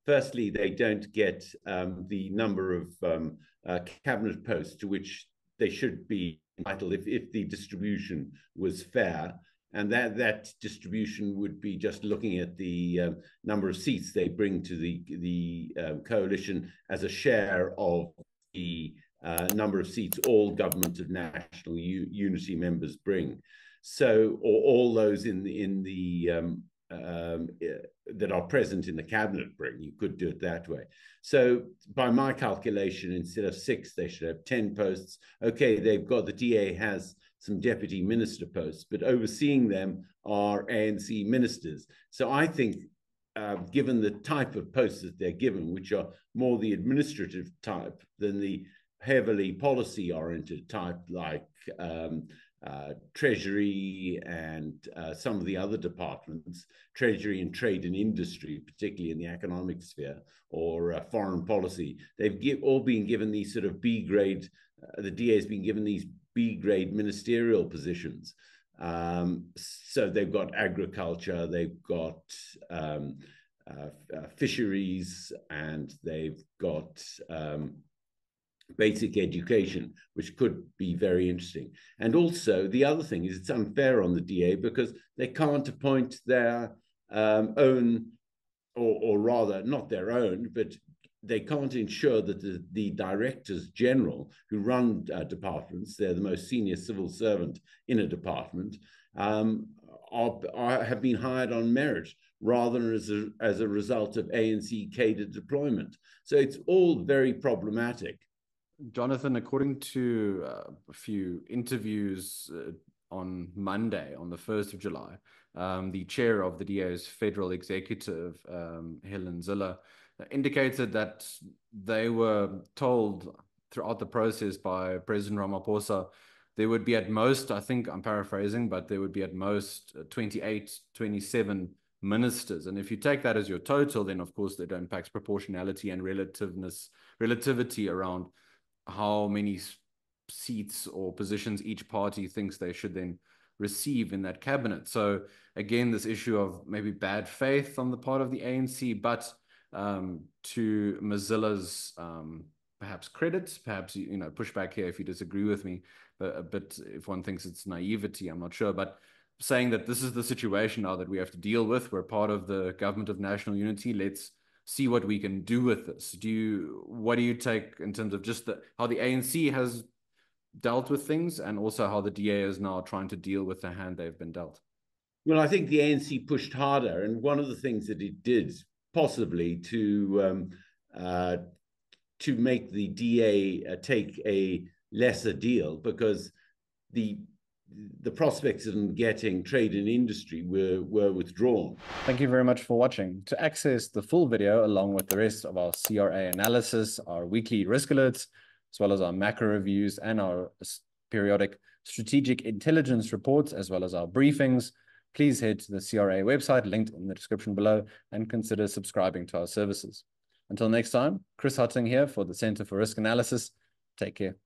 Firstly, they don't get the number of cabinet posts to which they should be entitled if the distribution was fair. And that distribution would be just looking at the number of seats they bring to the coalition as a share of the number of seats all government of national unity members bring. So, or all those in the that are present in the cabinet bring. You could do it that way. So by my calculation, instead of 6, they should have 10 posts. Okay, they've got, the DA has some deputy minister posts, but overseeing them are ANC ministers. So I think, given the type of posts that they're given, which are more the administrative type than the heavily policy-oriented type, like Treasury and some of the other departments, Treasury and Trade and Industry, particularly in the economic sphere, or foreign policy, they've all been given these sort of B-grade, the DA has been given these B-grade ministerial positions. So they've got agriculture, they've got fisheries, and they've got basic education, which could be very interesting. And also, the other thing is it's unfair on the DA because they can't appoint their own, or rather, not their own, but they can't ensure that the directors general who run departments, they're the most senior civil servant in a department, have been hired on merit rather than as a result of ANC cadre deployment. So it's all very problematic. Jonathan, according to a few interviews on Monday, on the 1st of July, the chair of the DA's federal executive, Helen Zille, indicated that they were told throughout the process by President Ramaphosa there would be at most, I think I'm paraphrasing, but there would be at most 28, 27 ministers. And if you take that as your total, then of course that impacts proportionality and relativity around how many seats or positions each party thinks they should then receive in that cabinet. So again, this issue of maybe bad faith on the part of the ANC, but to Ms. Zille's perhaps credit, perhaps, you know, push back here if you disagree with me, but if one thinks it's naivety, I'm not sure, but saying that this is the situation now that we have to deal with, we're part of the government of national unity, let's see what we can do with this. What do you take in terms of just how the ANC has dealt with things, and also how the DA is now trying to deal with the hand they've been dealt? Well, I think the ANC pushed harder, and one of the things that it did, possibly to make the DA take a lesser deal, because the prospects of getting trade and industry were withdrawn. Thank you very much for watching. To access the full video along with the rest of our CRA analysis, our weekly risk alerts, as well as our macro reviews and our periodic strategic intelligence reports, as well as our briefings, please head to the CRA website linked in the description below and consider subscribing to our services. Until next time, Chris Hattingh here for the Center for Risk Analysis. Take care.